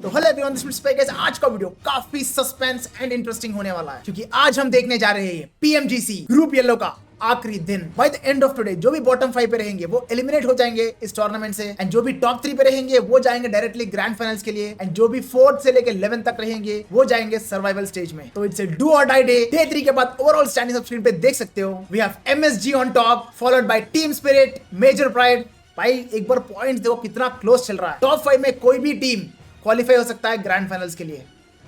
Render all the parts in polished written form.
तो hello everyone, this is spike. आज का वीडियो काफी सस्पेंस एंड इंटरेस्टिंग होने वाला है क्योंकि आज हम देखने जा रहे हैं पीएमजीसी ग्रुप येलो का आखिरी दिन। By the end of today जो भी बॉटम 5 पे रहेंगे वो एलिमिनेट हो जाएंगे इस टूर्नामेंट से, एंड जो भी टॉप 3 पे रहेंगे वो जाएंगे डायरेक्टली ग्रैंड फाइनल्स के लिए, एंड जो भी 4th से लेकर 11th तक रहेंगे वो जाएंगे सर्वाइवल स्टेज में। तो इट्स ए डू और डाई डे। डे 3 के बाद ओवरऑल स्टैंडिंग्स स्क्रीन पे देख सकते हो। We have MSG on top, followed by team spirit, major pride. भाई एक बार पॉइंट देखो कितना क्लोज चल रहा है। टॉप 5 में कोई भी टीम क्वालिफाई हो सकता है ग्रैंड फाइनल्स के लिए।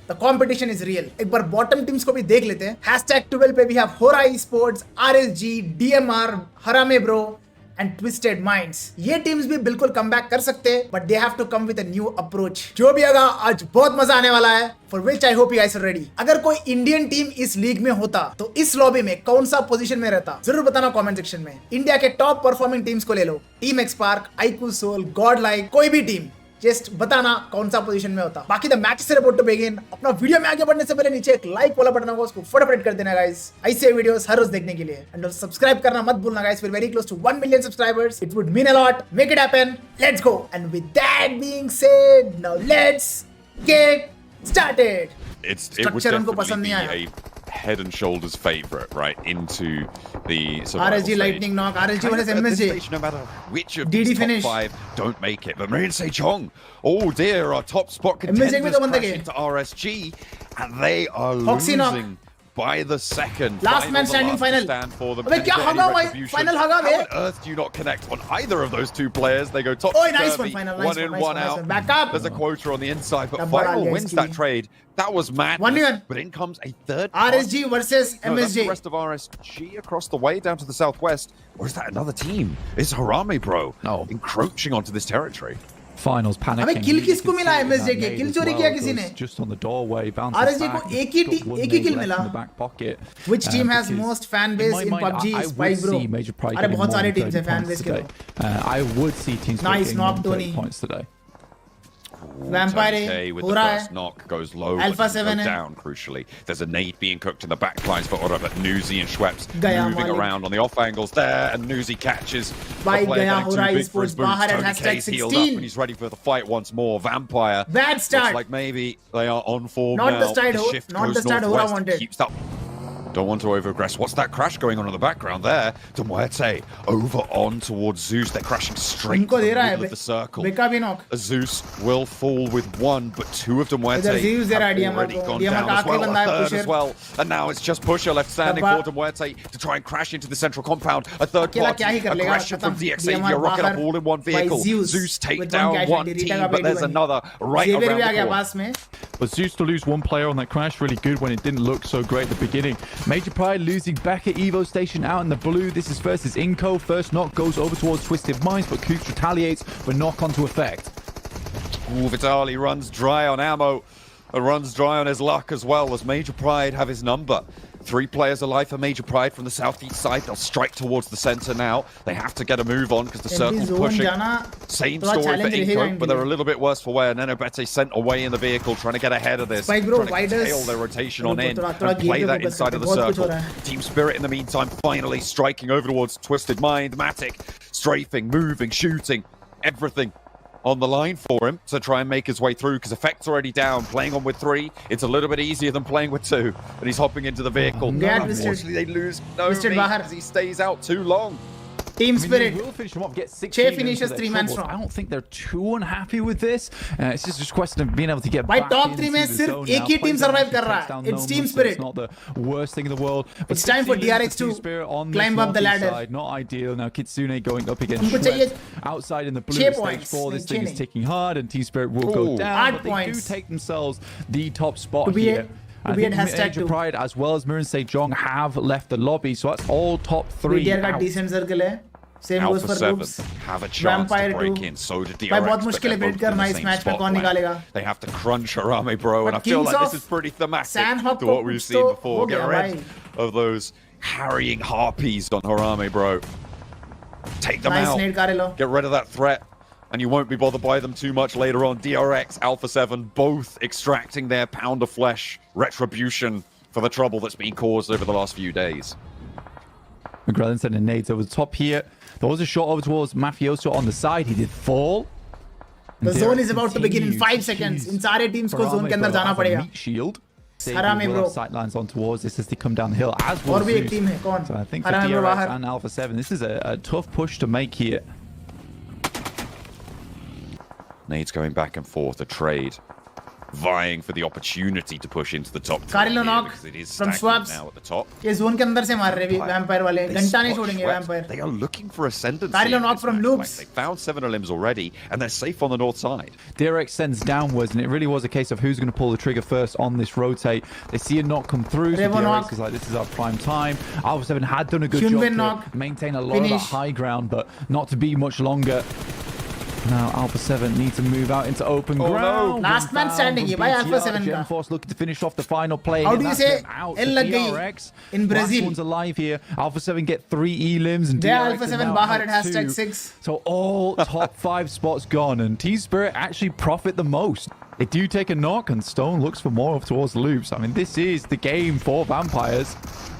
The competition is real. एक बार बॉटम टीम्स को भी देख लेते हैं। #12 पे भी have Hora sports, RSG, DMR, Harame bros and twisted minds. ये टीम्स भी बिल्कुल कमबैक कर सकते हैं, but they have to come with a new approach. जो भी होगा आज बहुत मजा आने वाला है, for which I hope you guys are ready. अगर कोई इंडियन टीम इस लीग में होता तो इस लॉबी में कौन सा पोजीशन में रहता, जरूर बताना कमेंट सेक्शन में। इंडिया के टॉप परफॉर्मिंग टीम्स को ले लो, team XSpark, iQOO Soul, Godlike, कोई भी टीम, जस्ट बताना कौन सा पोजीशन में होता। बाकी द मैच से रिपोर्ट टू बिगिन। अपना वीडियो में आगे बढ़ने से पहले नीचे एक लाइक वाला बटन होगा, उसको फटाफट कर देना गाइस, ऐसे वीडियोस हर रोज देखने के लिए। एंड सब्सक्राइब करना मत भूलना guys, we are very close to 1 million subscribers. It would mean a lot. Make it happen, let's go. And with that being said, now let's get started. It would definitely be a head and shoulders favorite right into the RSG lightning knock, RSG versus MSG. No matter which of these top 5 don't make it, but Marine Sejong, oh dear, our top spot contenders crash into RSG, and they are losing by the second. Last man standing final. अबे क्या होगा भाई? Final होगा बे? How on earth do you not connect on either of those two players? They go top to nice one, final, one in, one out. Back up. There's a quota on the inside, but Final wins that trade. That was mad. But in comes a third. RSG versus MSG. That's the rest of RSG across the way down to the southwest. Or is that another team? It's Harame, bro. No. Encroaching onto this territory. Finals panicking. अबे किल किसको मिला MSJ के? किल चोरी किया किसी ने? Just on the doorway, RSG को एक ही किल मिला। Which team has most fan base in PUBG? Spike bro. अरे बहुत सारे टीम्स हैं fan base के। I would see teams getting points today. Vampire with the first knock goes low, Alpha 7 down crucially. There's a nade being cooked in the back lines for Ora, but Nuzi and Schweppes moving around on the off angles there, and Nuzi catches the player getting too big for his boots. Tony K's healed up and he's ready for the fight once more. Vampire, bad start. Looks like maybe they are on form not now. The start, not the start Ora wanted. Keeps that. Don't want to overaggress. What's that crash going on in the background there? Demuerte over on towards Zeus. They're crashing straight to the middle of the circle. Zeus will fall with one, but 2 of Demuerte have already gone down as well. A third as well. And now it's just Pusher left standing for Demuerte to try and crash into the central compound. A third party aggression from DRX. You're rocking up all in one vehicle. Zeus take down one team, but there's another right around the corner. But Zeus to lose one player on that crash, really good when it didn't look so great at the beginning. Major Pride losing back at Evo Station out in the blue. This is versus Inco. First knock goes over towards Twisted Minds, but Coops retaliates for knock onto effect. Ooh, Vitali runs dry on ammo and runs dry on his luck as well, as Major Pride have his number. 3 players alive for Major Pride from the southeast side. They'll strike towards the center now. They have to get a move on because the circle's pushing. Same story for Inco, but they're a little bit worse for wear. Nenobete sent away in the vehicle, trying to get ahead of this. Trying to tail their rotation on in and play that inside of the circle. Team Spirit in the meantime finally striking over towards Twisted Mind. Matic strafing, moving, shooting, everything on the line for him to try and make his way through, because Effect's already down. Playing on with 3, it's a little bit easier than playing with 2, and he's hopping into the vehicle. Unfortunately, they lose no meat as he stays out too long. Team Spirit will finish them up, get 6 finishes, 3 man strong. I don't think they're too unhappy with this. It's just a question of being able to get by back top 3 में सिर्फ एक ही team survive कर रहा है. It's Team Spirit. It's not the worst thing in the world. But it's time for DRX to climb up the ladder. Not ideal. Now Kitsune going up against outside in the blue stage 4. This thing is ticking hard, and Team Spirit will go down. But they do take themselves the top spot here. I think Major Pride as well as Marine Sejong have left the lobby, so that's all top 3. DRX got decent circle है. Same goes for Groups. Have a chance to break in. So did DRX. बहुत मुश्किल है बेट करना इस match में कौन निकालेगा. They have to crunch Harame, bro, and I feel like this is pretty thematic to what we've seen before. Get rid of those harrying harpies on Harame, bro. Take them out. Get rid of that threat, and you won't be bothered by them too much later on. DRX, Alpha 7, both extracting their pound of flesh retribution for the trouble that's been caused over the last few days. McGrellan sending nades over the top here. There was a shot over towards Mafioso on the side. He did fall. The zone is about to begin in 5 seconds. इन सारे teams को zone के अंदर जाना पड़ेगा. Shield. Harame bro. Sightlines on towards this as they come down the hill. As well. और भी एक team है कौन? So I think for DRX and Alpha 7, this is a tough push to make here. Nades going back and forth, a trade, vying for the opportunity to push into the top. Carilo knock from Swaps. Now at the top. ये zone के अंदर से मार रहे हैं Vampire वाले. घंटा नहीं छोड़ेंगे Vampire. They are looking for ascendancy. Carilo knock from Loops. They found 7 limbs already, and they're safe on the north side. DRX sends downwards, and it really was a case of who's going to pull the trigger first on this rotate. They see a knock come through, so DRX is like, this is our prime time. Alpha 7 had done a good job to maintain a lot of that high ground, but not to be much longer. Now Alpha 7 need to move out into open ground. No. Last man standing here by Alpha 7 ka. Force looking to finish off the final play. How do you say L lag DRX in Brazil? Last one's alive here. Alpha 7 get 3 E-limbs and DRX Alpha 7 bahar at hashtag 6. So all top 5 spots gone, and T-Spirit actually profit the most. They do take a knock, and Stone looks for more towards Loops. I mean, this is the game for Vampires.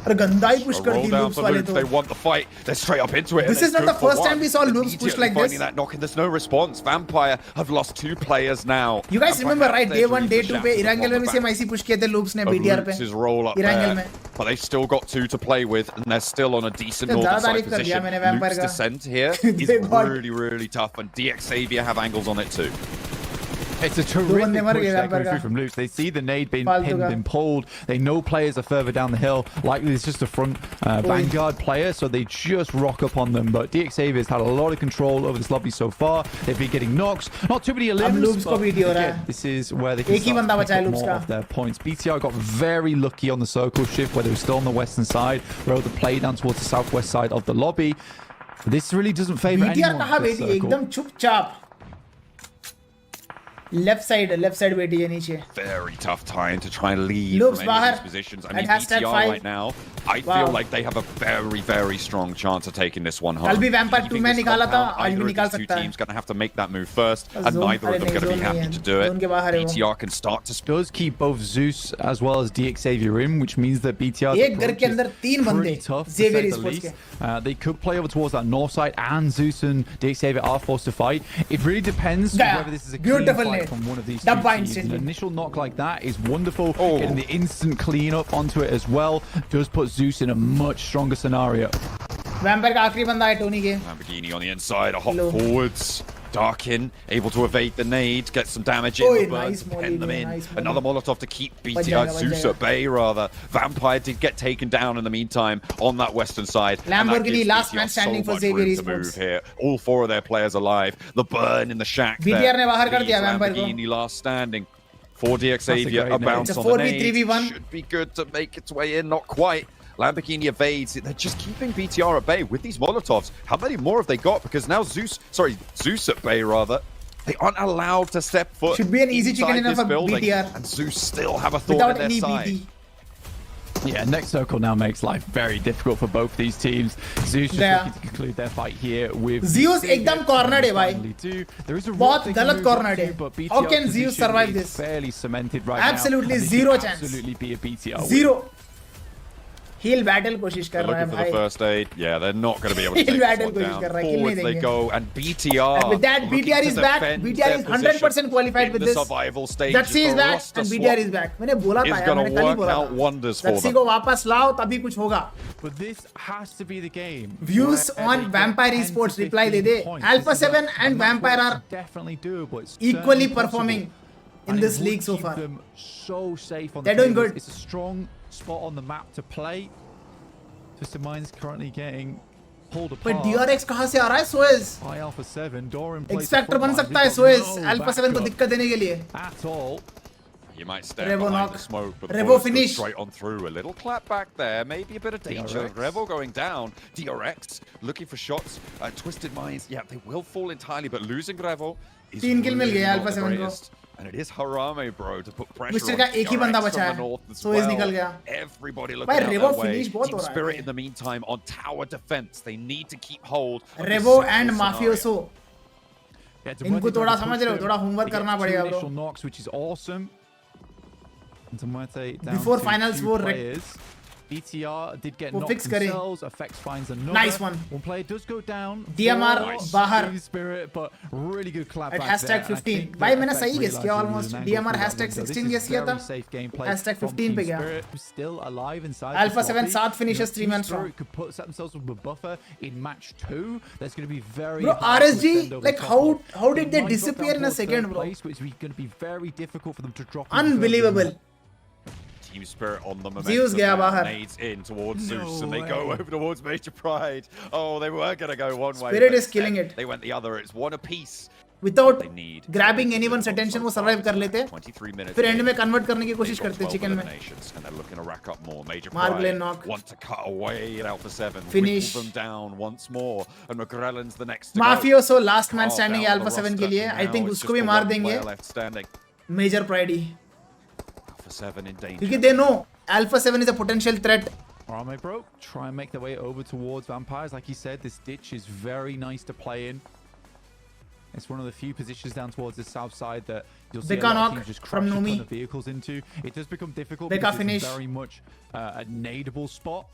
और गंदा ही push कर दी Loops वाले तो. They want the fight. They're straight up into it. This is not the first time we saw Loops push like this. That knock and there's no response. Vampire have lost 2 players now. You guys remember right? Day 1, Day 2 पे Irangel में भी same ऐसी push किए थे Loops ने BTR पे. Irangel में. But they've still got 2 to play with, and they're still on a decent northern side position. Luke's descent here is really, really tough, and DX Xavier have angles on it too. It's a terrific push that goes through from Loops. They see the nade being pinned and pulled. They know players are further down the hill. Likely it's just a front Vanguard player, so they just rock up on them. But DX Xavier's had a lot of control over this lobby so far. They've been getting knocks. Not too many limbs, but again, this is where they can start to pick up more of their points. BTR got very lucky on the circle shift, where they were still on the western side, where the play down towards the southwest side of the lobby. This really doesn't favor anyone. एकदम चुपचाप. Left side बैठी है नीचे. Very tough time to try and leave from any of these positions. I mean, BTR right now, I feel like they have a very, very strong chance of taking this one home. कल भी Vampire 2 में निकाला था, आज भी निकाल सकता है. Two teams going to have to make that move first, and neither of them going to be happy to do it. BTR can start to does keep both Zeus as well as DX Xavier in, which means that BTR एक घर के अंदर 3 बंदे. Xavier Esports के. They could play over towards that north side, and Zeus and DX Xavier are forced to fight. It really depends whether this is a clean fight from one of these two teams. An initial knock like that is wonderful. Getting the instant clean up onto it as well does put Zeus in a much stronger scenario. Vampire का आखिरी बंदा है Tony के. Lamborghini on the inside, a hop forwards. Darkin able to evade the nade, get some damage in the burn, pen them in. Another Molotov to keep BTR Zeus at bay, rather. Vampire did get taken down in the meantime on that western side. Lamborghini last man standing for Xavier Esports. Here. All 4 of their players alive. The burn in the shack BTR there. ने बाहर कर दिया Vampire को. Lamborghini last standing. For DX Xavier, a bounce on the nade. Should be good to make its way in, not quite. Lamborghini evades. They're just keeping BTR at bay with these Molotovs. How many more have they got? Because now Zeus at bay rather. They aren't allowed to step foot. Should be an easy chicken enough for BTR. And Zeus still have a thorn in their side. Yeah, next circle now makes life very difficult for both these teams. Zeus just looking to conclude their fight here with Zeus एकदम cornered है भाई. बहुत गलत cornered है. How can Zeus survive this? Fairly cemented right absolutely now. Zero chance. Absolutely be a BTR. Zero. Heal battle कोशिश कर रहा है भाई. Looking for the first aid. Yeah, they're not going to be able to take this one down. Forwards they go, and BTR. And with that, BTR is back. BTR is 100% qualified with this. Survival stage. Datsi is back, and BTR is back. मैंने बोला था यार, मैंने कल ही बोला था. Datsi को वापस लाओ, तभी कुछ होगा. But this has to be the game. Views on Vampire Esports reply they they. Alpha 7 and Vampire are definitely doable. Equally performing in this league so far. So safe on They're doing good. It's a strong spot on the map to play. Twisted Mind's currently getting pulled apart. But DRX कहाँ से आ रहा है? Suez. Alpha 7, Doran X Factor बन सकता है Suez. Alpha 7 को दिक्कत देने के लिए. At all. You might step behind the smoke, but Revo finish. Straight on through. A little clap back there, maybe a bit of danger. DRX. Revo going down. DRX looking for shots. Twisted Minds, yeah, they will fall entirely, but losing Revo is 3 kill mill really गए not Alpha the 7 को. greatest. And it is Harame, bro, to put pressure Mister on का एक ही बंदा DRX बचा from है. the north as Suez निकल well. गया. Everybody looking भाई out Revo their way. finish बहुत हो Team रहा है. Spirit in the meantime on tower defense. They need to keep hold. Revo and Mafioso. इनको थोड़ा समझ रहे हो, थोड़ा homework करना पड़ेगा bro. Knocks, which is awesome. Before finals 4 BTR did get वो knocked fix करे. themselves. Effects finds another. Nice one. One player does go down. DMR बाहर. Team Spirit, but really good clap At back hashtag there. 15. भाई मैंने सही guess किया almost. DMR hashtag 16 guess किया था. Hashtag 15 पे गया. Still alive inside. Alpha 7 7 finishes 3 man strong. Could put set themselves with a buffer in match 2. There's going to be very. Bro, RSG, like how did they disappear in a second, bro? Which is going to be very difficult for them to drop. Unbelievable. Team Spirit on the Zeus gaya momentum. bahar. Nades in towards Zeus, and they go over towards Major Pride. Oh, they were going to go one way. Spirit is killing it. They went the other. It's one apiece. Without grabbing anyone's attention, वो survive कर लेते. 23 minutes. फिर end में convert करने की कोशिश करते chicken में. And they're looking to rack up more. Major Mark Pride Glenn knock. want to cut away at Alpha 7. Finish. Whittle them down once more. And McGrellan's the next to Mafioso last man standing Half out Alpha the 7 के roster. लिए. I Now think it's उसको भी just मार the one देंगे. player left standing. Major Pride he. Alpha 7 in danger. क्योंकि they know Alpha 7 is a potential threat. Alright, bro. Try and make their way over towards Vampires. Like you said, this ditch is very nice to play in. It's one of the few positions down towards the south side that you'll see a lot of teams just crash a ton of vehicles into. It does become difficult because it's very much a nadeable spot.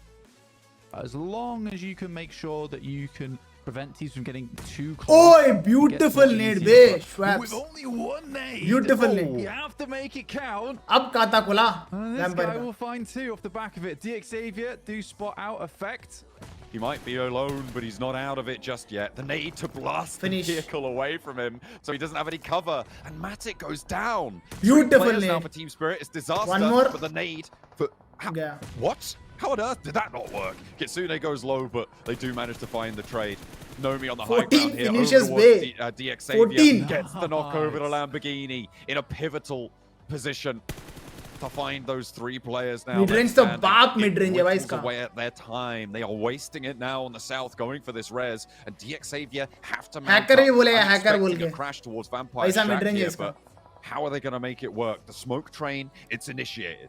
As long as you can make sure that you can prevent teams from getting too close. Oh, beautiful nade, be Schwaps. With only one nade. Beautiful nade. You have to make it count. Ab kata kula. This guy will find 2 off the back of it. DRX Xavier do spot out effect. He might be alone, but he's not out of it just yet. The nade to blast the vehicle away from him, so he doesn't have any cover. And Matic goes down. Beautiful nade. Now for Team Spirit, it's disaster. One more. But the nade for what? How on earth did that not work? Kitsune goes low, but they do manage to find the trade. Nomi on the high ground here. Finishes way. DRX Xavier gets the knock over to Lamborghini in a pivotal position to find those 3 players now. Mid-range तो बाप mid-range है भाई इसका. Away at their time. They are wasting it now on the south, going for this res. And DRX Xavier have to mount hacker up. ही बोलेगा I'm hacker बोल expecting के. a crash towards Vampire ऐसा Shack mid-range है here, इसका. but how are they going to make it work? The smoke train, it's initiated.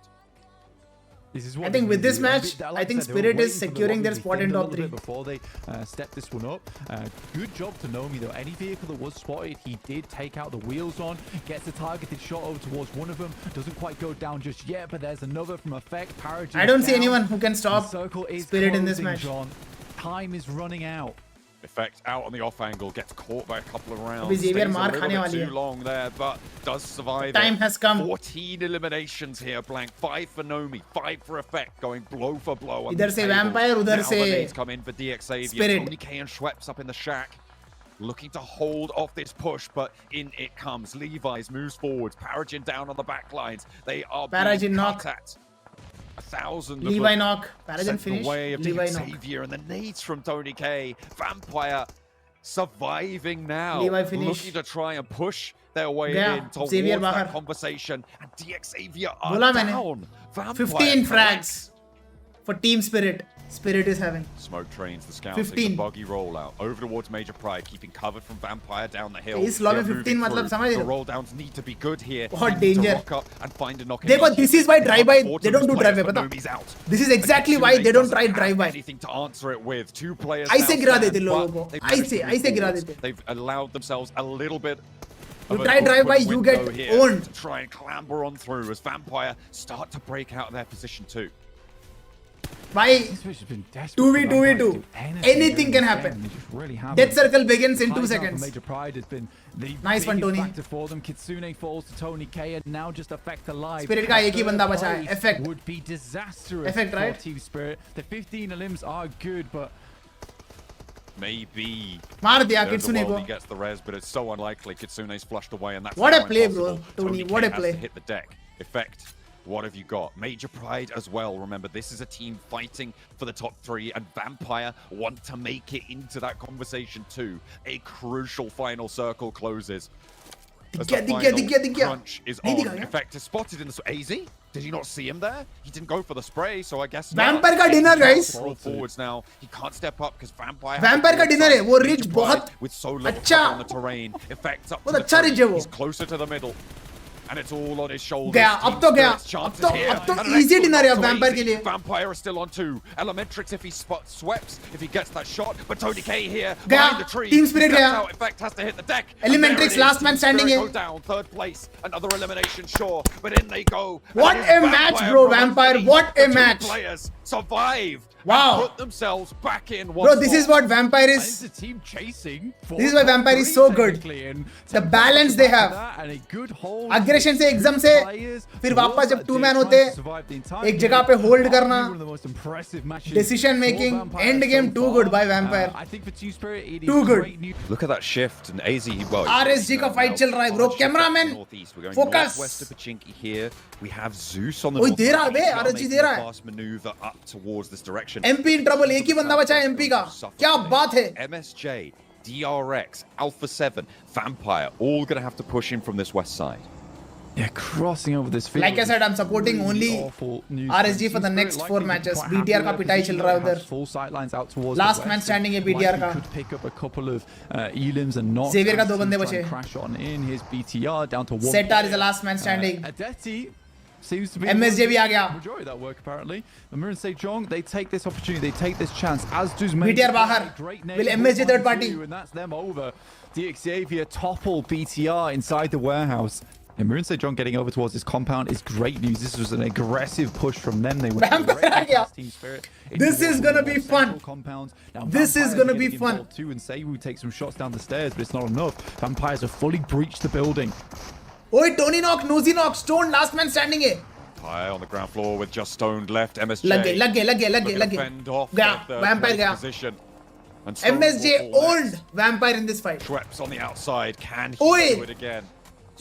I think with this match, I think Spirit is securing their spot in top 3. Before they step this one up. Good job to Nomi though. Any vehicle that was spotted, he did take out the wheels on. Gets a targeted shot over towards one of them. Doesn't quite go down just yet, but there's another from Effect. Paragin I don't see anyone who can stop Spirit in this match. John. Time is running out. Effect out on the off angle, gets caught by a couple of rounds. Abhi Xavier Stays मार a little खाने bit वाली too है. long there, but does survive. Time has come. 14 eliminations here, blank. 5 for Nomi, 5 for Effect, going blow for blow. इधर से Vampire, उधर से Nades come in for DRX Xavier. Spirit. Tony K and Schweppes up in the shack, looking to hold off this push, but in it comes. Levi's moves forwards. Paragin down on the back lines. They are Paragin being knock. cut at 1,000. Levi knock. Paragin finish. Way of Levi DRX knock. Xavier and the nades from Tony K. Vampire surviving now, Levi finish. looking to try and push their way in towards Xavier that bahar. conversation. And DRX Xavier are Bola down. Vampire 15 frags for Team Spirit. Spirit is having. Smoke trains, the scouts, 15. the buggy rollout over towards Major Pride, keeping covered from Vampire down the hill. इस lobby 15 मतलब समझ The रहे हो? roll downs need to be good here. बहुत Need to danger. rock up and find a knock. देखो, this is why drive-by, they don't do drive-by, पता? This is exactly why they don't try drive-by. Anything to answer it with. 2 players. ऐसे गिरा देते outstand, लोगों but को. they've managed to ऐसे move गिरा forwards. देते. They've allowed themselves a little bit. You try drive-by, you get owned. To try and clamber on through as Vampire start to break out of their position too. Bye. 2v2v2. Anything can happen. Death circle begins in 2 seconds. Major Pride has been the Nice one, Tony. factor for them. Kitsune falls to Tony K and now just Effect alive. Spirit का एक ही बंदा बचा है. Effect. Would be disastrous Effect, right? for Team Spirit. The 15 limbs are good, but maybe मार दिया there's a Kitsune world को. he gets the res, but it's so unlikely. Kitsune's flushed away, and that's What a now play, bro. impossible. Tony, K what a has play. to hit the deck. Effect. What have you got? Major Pride as well. Remember, this is a team fighting for the top 3, and Vampire want to make it into that conversation too. A crucial final circle closes. As the final crunch is on. Effect is spotted in the AZ. Did you not see him there? He didn't go for the spray, so I guess Vampire का dinner, guys. Roll forwards now. He can't step up because Vampire. Vampire का dinner है. वो ridge बहुत with so little अच्छा. on the terrain. Effects up to बहुत the अच्छा tree. ridge है वो. He's closer to the middle. And it's all on his shoulders. गया, अब तो गया, अब तो easy dinner है Vampire के लिए. Vampire is still on 2. Elementrix if he sweeps, if he gets that shot, but Tony K here गया, behind the tree. Team Spirit गया. Effect has to hit the deck. Elementrix last man standing है. है. Go down, 3rd place, another elimination sure, but in they go. What a match, bro, Vampire! What a match! Players survived. Wow. Put themselves back in. Bro, this is what Vampire is. The team chasing. This is why Vampire is so good. The balance they have. Aggression से एकदम से फिर वापस जब 2 man होते एक जगह पे hold करना. Decision making. End game too good by Vampire. Too good. Look at that shift and AZ. Well, RSG का fight चल रहा है bro. Cameraman. Focus. West of Pachinki here. We have Zeus on the ओए दे रहा है बे. RSG दे रहा है. fast maneuver up towards this direction. MP in trouble. एक ही बंदा बचा है MP का. क्या बात है? MSJ, DRX, Alpha 7, Vampire, all going to have to push in from this west side. Yeah, crossing over this field. Like I said, I'm supporting only RSG for the next 4 matches. BTR का पिटाई चल रहा है उधर. Full sight lines out towards Last man standing है BTR का. Could pick up a couple of elims and knocks. Xavier का 2 बंदे बचे. Crash on in his BTR down to 1. Setar is the last man standing. Adeti seems to be MSJ भी आ गया. Majority of that work apparently. Amir and Sejong, they take this opportunity, they take this chance. As does BTR बाहर. Will MSJ third party? And that's them over. DRX Xavier topple BTR inside the warehouse. And Maroon Sejong getting over towards this compound is great news. This was an aggressive push from them. They were team spirit. This is gonna be fun. This is gonna be fun. Too, and Seiwu takes some shots down the stairs, but it's not enough. Vampires have fully breached the building. Oi, Tony knock, Nosy knock, Stone last man standing है. High on the ground floor with just stoned left. MSJ लग गए. fend off गया, Vampire गया. position. And MSJ owned Vampire in this fight. Schweppes on the outside. Can he Oi. do it again?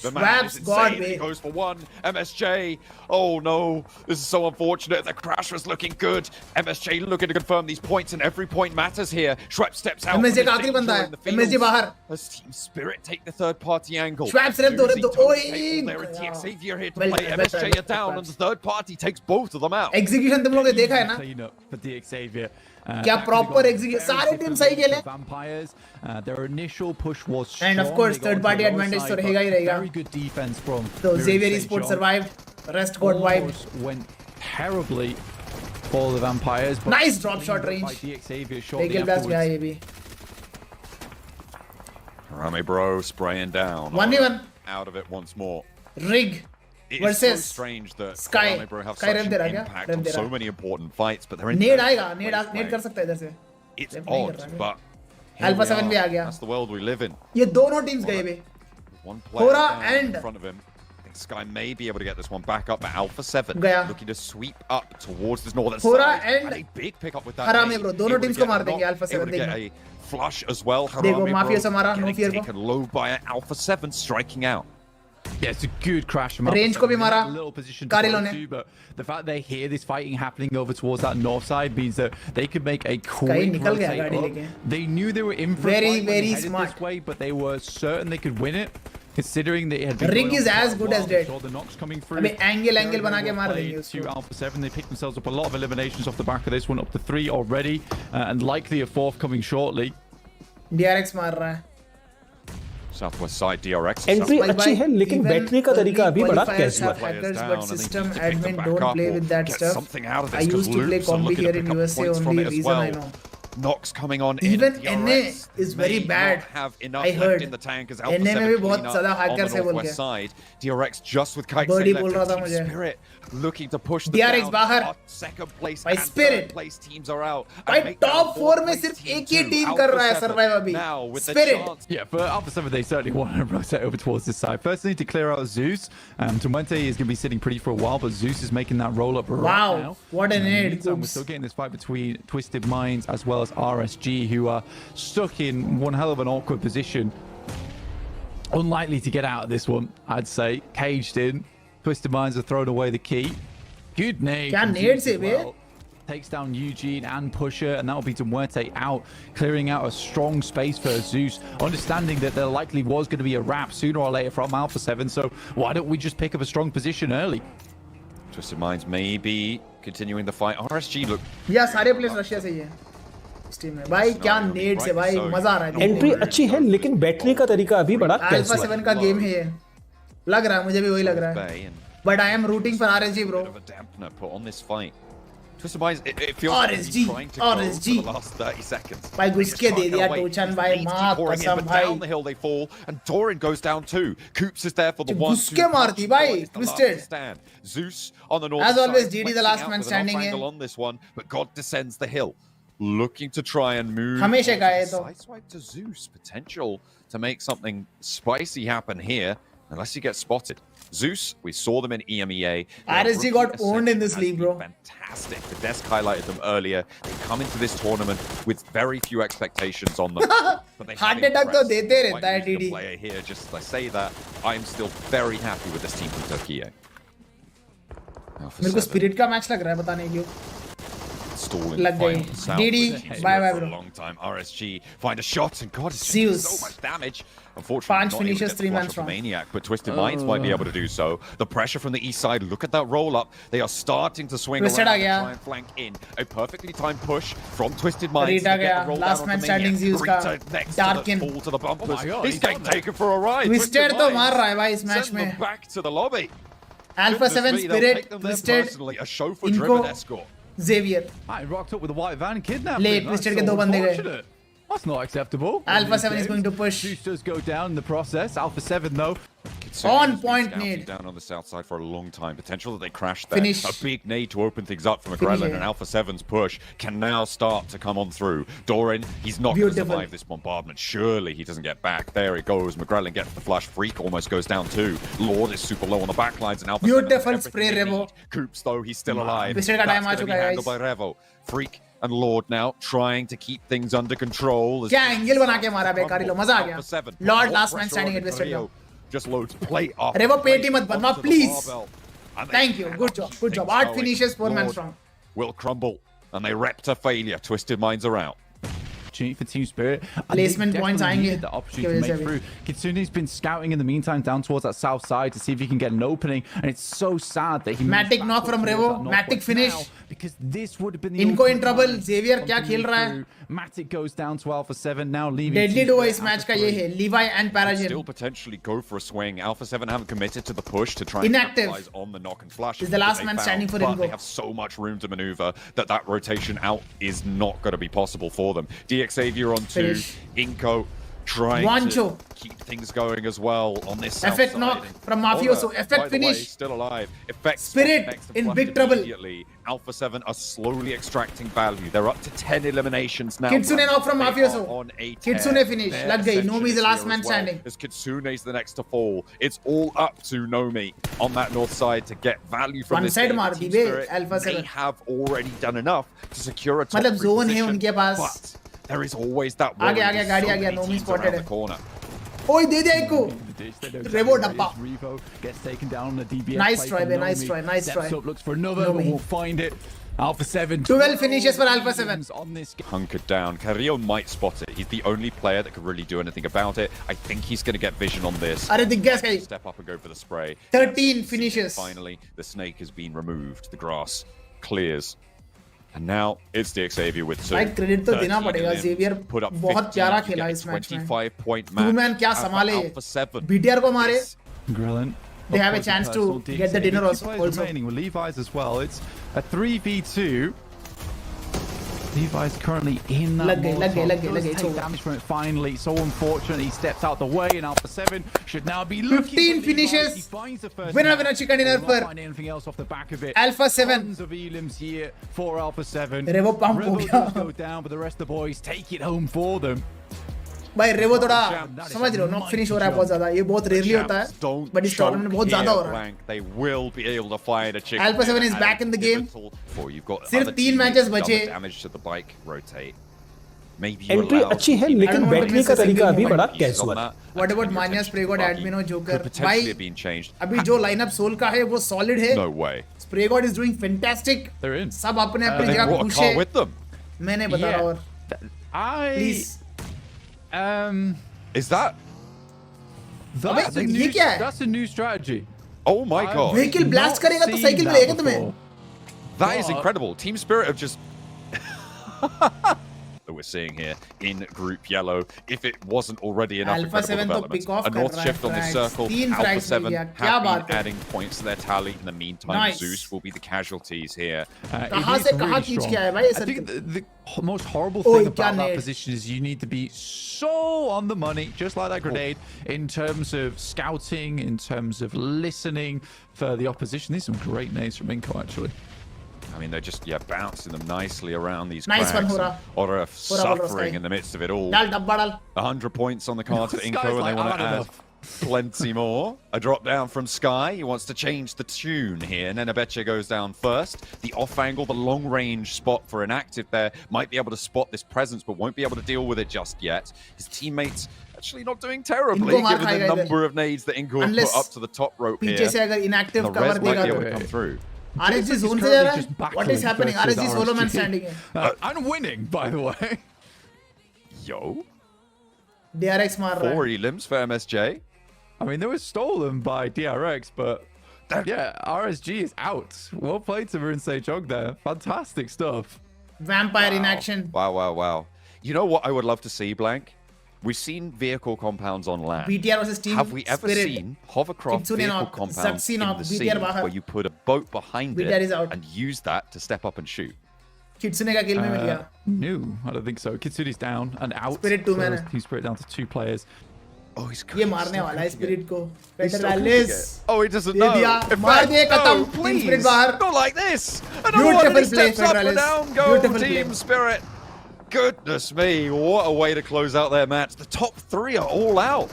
The man is insane. He goes for 1. MSJ. Oh no. This is so unfortunate. The crash was looking good. MSJ looking to confirm these points, and every point matters here. Schweppes steps out. MSJ का आखिरी बंदा है. MSJ बाहर. As Team Spirit take the third party angle. Schweppes rep दो. Oi. Xavier here to play. MSJ are down, and the third party takes both of them out. Execution तुम लोगों ने देखा है ना? Clean up for DRX Xavier. क्या proper execution? सारे team सही खेले. Vampires, their initial push was strong. And of course, third party advantage तो रहेगा ही रहेगा. Very good defense from. So Xavier Esports survived. Rest got wiped. Went terribly for the Vampires. But nice drop shot range. Take blast गया ये भी. Rame bro spraying down. 1v1. Out of it once more. Rig. It's versus so strange that Sky. Bro have Sky such an impact on so many important fights, but they're in. Nade आएगा. Nade कर सकता है इधर से. It's odd, but Alpha 7 भी आ गया. That's the world we live in. ये दोनों teams गए बे. One player and in front of him. I think Sky may be able to get this one back up, but Alpha 7 गया. looking to sweep up towards this northern Hora side. and a big pick up with that. हरामी bro. दोनों teams को मार देंगे Alpha 7 देखना. A flush as well. देखो mafia से मारा. No fear taken low by Alpha 7 striking out. Yeah, it's a good crash. Range को भी मारा. Little position Karilo ने. But the fact they hear this fighting happening over towards that north side means that they could make a quick rotate up. They knew they were in for very smart this way, but they were certain they could win it. Considering they had been Rig is as good as dead. The knocks coming through. अबे angle बना के मार देंगे उसको. To Alpha 7, they picked themselves up a lot of eliminations off the back of this one, up to 3 already, and likely a 4th coming shortly. DRX मार रहा है. Southwest side DRX. Entry अच्छी है लेकिन बैठने का तरीका अभी बड़ा कैजुअल है. Hackers but system admin don't play with that stuff. I used to play combi here in USA only reason I know. Knocks coming on. Even NA is very bad. I heard. In the tank as NA में भी बहुत ज़्यादा hackers है बोल के. Side DRX just with Kite Birdie बोल रहा था मुझे. Spirit looking to push the DRX बाहर. Second place by Spirit. Place teams are out. भाई top 4 में सिर्फ एक ही team कर रहा है survive अभी. Spirit. Yeah, for Alpha 7 they certainly want to rotate over towards this side. First they need to clear out Zeus. Tumwente is going to be sitting pretty for a while, but Zeus is making that roll up right now. What an aid. We're still getting this fight between Twisted Minds as well as RSG, who are stuck in one hell of an awkward position. Unlikely to get out of this one, I'd say. Caged in. Twisted Minds have thrown away the key. Good nade. क्या nade से बे? Takes down Eugene and Pusher, and that'll be Muerte out, clearing out a strong space for Zeus, understanding that there likely was going to be a wrap sooner or later from Alpha 7, so why don't we just pick up a strong position early? Twisted Minds may be continuing the fight. RSG look. Yeah, सारे players Russia से ही हैं. इस team में भाई क्या नेड से भाई मजा आ रहा है. एंट्री अच्छी है लेकिन बैठने का तरीका अभी बड़ा कैजुअल है. Alpha 7 का गेम है ये. लग रहा है मुझे भी वही लग रहा है but I am rooting for RSG bro. Bit of a dampener put on this fight. Twisted Minds, it feels like he's trying to go for the last 30 seconds. भाई घुस के दे दिया टोचन भाई मां कसम भाई. Down the hill they fall and Doran goes down too. Coops is there for the 1-2. घुस के मारती भाई Twisted. Zeus on the north as always side, GD the last man standing है. On this one, but God descends the hill, looking to try and move. हमेशा का है तो. Sideswipe to Zeus, potential to make something spicy happen here, unless he gets spotted. Zeus, we saw them in EMEA. RSG got owned in this league, bro. Fantastic. The desk highlighted them earlier. They come into this tournament with very few expectations on them. But they heart attack तो देते रहता है DD. Player here, just I say that, I'm still very happy with this team from Turkey. मेरे को spirit का match लग रहा है पता नहीं क्यों. Stalling लग गई. DD, bye bye bro. Long time. RSG find a shot and God, it's Zeus. so much damage. Unfortunately, 5 finishes, 3 man strong. Maniac, but Twisted Minds might be able to do so. The pressure from the east side. Look at that roll up. They are starting to swing Twisted around and try and flank in. A perfectly timed push from Twisted Minds. Rita gaya. Last man standing Zeus का Darkin. Fall to the bumpers. He's getting taken for a ride. Twisted तो मार रहा है भाई इस match में. Back to the lobby. Alpha 7 Spirit, Twisted, a chauffeur-driven escort. Xavier. I rocked up with a white van, kidnapped. Late, Twisted के दो बंदे गए. That's not acceptable. Alpha 7 is going to push. Zeus does go down in the process. Alpha 7 though. On point nade. Down on the south side for a long time. Potential that they crash there. Finish. A big nade to open things up for McGrellan, and Alpha 7's push can now start to come on through. Doran, he's not going to survive this bombardment. Surely he doesn't get back. There it goes. McGrellan gets the flush. Freak almost goes down too. Lord is super low on the backlines, and Alpha 7 beautiful spray Revo. Coops though, he's still alive. Twisted का time आ चुका है handled by Revo. Freak and Lord now trying to keep things under control. क्या angle बना के मारा बेकारी लो मजा आ गया. Lord last man standing at Twisted का. Just loads play off. Revo पेटी मत बनवा please. Thank you. Good job. Good job. 8 finishes 4 man strong. Will crumble and they rep to failure. Twisted Minds are out. For Team Spirit. Placement points आएंगे. The opportunity to make through. Kitsune's been scouting in the meantime down towards that south side to see if he can get an opening, and it's so sad that he. Matic knock from Revo. Matic finish. Because this would have been the. इनको in trouble. Xavier क्या खेल रहा है? Matic goes down to Alpha 7 now leaving. Deadly duo इस match का ये है. Levi and Paragin. Still potentially go for a swing. Alpha 7 haven't committed to the push to try and capitalize on the knock and flash. Is the last man standing for Ingo. Ingo. They have so much room to maneuver that rotation out is not going to be possible for them. DX Xavier on 2. Inko trying to keep things going as well on this south Effect side. knock from Mafioso. Effect finish. Way, still alive. Effect Spirit in big trouble. Alpha 7 are slowly extracting value. They're up to 10 eliminations now. Kitsune knock from Mafioso. On a Kitsune finish. Lag gayi. Nomi is the last man standing. As Kitsune's the next to fall. It's all up to Nomi on that north side to get value from this side game. मार दी बे Alpha 7. They have already done enough to secure a top मतलब zone है position, उनके पास. but there is always that आगे आगे गाड़ी आ गया. Nomi spotted है. ओए दे दे एक को. Revo डब्बा. Gets taken down on the DBS. Nice try, man. Nice try. Nice try. Up, looks for another, but we'll find it. Alpha 7. 12 finishes for Alpha 7. On this hunkered down. Carrillo might spot it. He's the only player that could really do anything about it. I think he's going to get vision on this. अरे दिख गया इसका. Step up and go for the spray. 13 finishes. Finally, the snake has been removed. The grass clears. And now it's DX Xavier with 2. भाई credit तो देना पड़ेगा. Xavier बहुत प्यारा खेला इस मैच में. 25-point match. 2-man क्या संभाले. BTR को मारे. Grillin. They have a chance to get the dinner also. Remaining with Levi's as well. It's a 3v2. Levi's currently in that take damage from it finally. So unfortunate he steps out the way, and Alpha 7 should now be 15 finishes. Winner chicken dinner for anything else off the back of it. Alpha 7. Tons of elims here for Alpha 7. Revo pump हो गया. Go down, but the rest of the boys take it home for them. भाई रेवो थोड़ा समझ रहे हो knock finish हो रहा है बहुत ज्यादा. ये बहुत रेयरली होता है बट इस टूर्नामेंट में बहुत ज्यादा हो रहा है. They will be able to find a chicken. Alpha 7 is back in the game. सिर्फ 3 मैचेस बचे. Damage to the bike rotate. Maybe entry अच्छी है लेकिन बैठने का तरीका अभी बड़ा कैजुअल है. What about Mania, Spray God, Admin और Joker? भाई अभी जो लाइनअप सोल का है वो सॉलिड है. No way. Spray God is doing fantastic. They're in. सब अपने अपनी जगह खुश है. मैंने बता रहा और please. Is that? That's a new strategy. Oh my god. Vehicle blast करेगा तो साइकिल मिलेगा तुम्हें. That is incredible. Team Spirit have just seeing here in Group Yellow, if it wasn't already enough Alpha incredible 7 development. A north shift on this circle. Alpha 7 have been adding points to their tally. In the meantime, Zeus will be the casualties here. कहाँ से कहाँ खींच के आया भाई? I think the most horrible thing about that position is you need to be so on the money, just like that grenade, in terms of scouting, in terms of listening for the opposition. These are some great nades from Inco, actually. I mean, they're just, bouncing them nicely around these nice cracks. One, Oraf suffering in the midst of it all. 100 points on the cards for Inco, and they want to add plenty more. A drop down from Sky. He wants to change the tune here. Nenebeche goes down first. The off angle, the long range spot for inactive there. Might be able to spot this presence, but won't be able to deal with it just yet. His teammates actually not doing terribly, given the number of nades that Inco have put up to the top rope here. Inactive the res might be able to come through. RSG zone se ja raha hai? What is happening? RSG solo man standing hai. I'm winning, by the way. Yo. DRX maar raha hai. 4 elims for MSJ. I mean, they were stolen by DRX, but yeah, RSG is out. Well played to Marine Sejong there. Fantastic stuff. Vampire in action. Wow. You know what I would love to see, Blank? We've seen vehicle compounds on land. BTR versus Team Have we ever seen hovercraft vehicle compounds in the sea where you put a boat behind it and use that to step up and shoot? Kitsune ka kill mein mil gaya. No, I don't think so. Kitsune's down and out. Spirit 2 man. Team Spirit down to 2 players. Oh, he's ये मारने वाला है Spirit को. Better Alice. Oh, he doesn't know. मार दिए खत्म. Team Spirit बाहर. Not like this. Another one steps up and down. Go Team Spirit. Goodness me, what a way to close out their match. The top 3 are all out.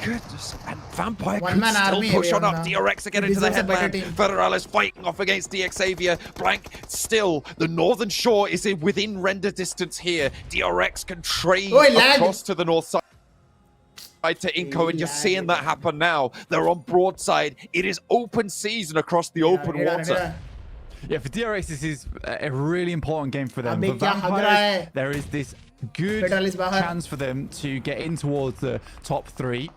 Goodness, and Vampire can still push on up. DRX again into the headland. Federales fighting off against DX Xavier. Blank still. The Northern Shore is within render distance here. DRX can trade across to the north side to Inco, and you're seeing that happen now. They're on broadside. It is open season across the open water. Yeah, for DRX, this is a really important game for them. For Vampires, there is this good chance for them to get in towards the top 3.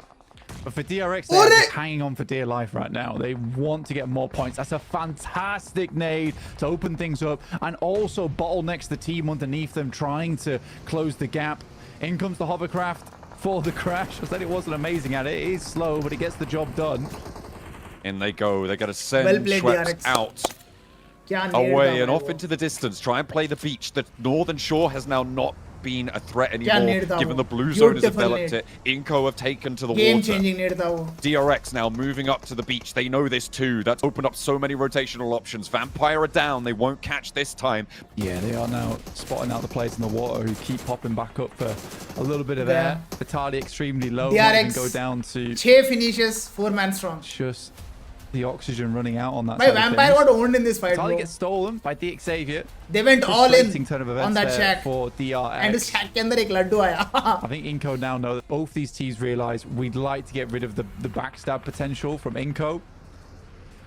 But for DRX, they're just hanging on for dear life right now. They want to get more points. That's a fantastic nade to open things up and also bottlenecks the team underneath them, trying to close the gap. In comes the hovercraft for the crash. I said it wasn't amazing at it. It is slow, but it gets the job done. In they go. They got to send Schweppes out. Away and off into the distance. Try and play the beach. The Northern Shore has now not been a threat anymore, given the blue zone has developed it. Inco have taken to the water. DRX now moving up to the beach. They know this too. That's opened up so many rotational options. Vampire are down. They won't catch this time. Yeah, they are now spotting out the players in the water who keep popping back up for a little bit of air. Vitality extremely low. DRX go down to 6 finishes, 4-man strong. Just the oxygen running out on that. My Vampire got owned in this fight. Vitality gets stolen by DX Xavier. They went all in on that shack for DRX. And the shack ke andar ek laddu aaya. I think Inco now know that both these teams realize we'd like to get rid of the backstab potential from Inco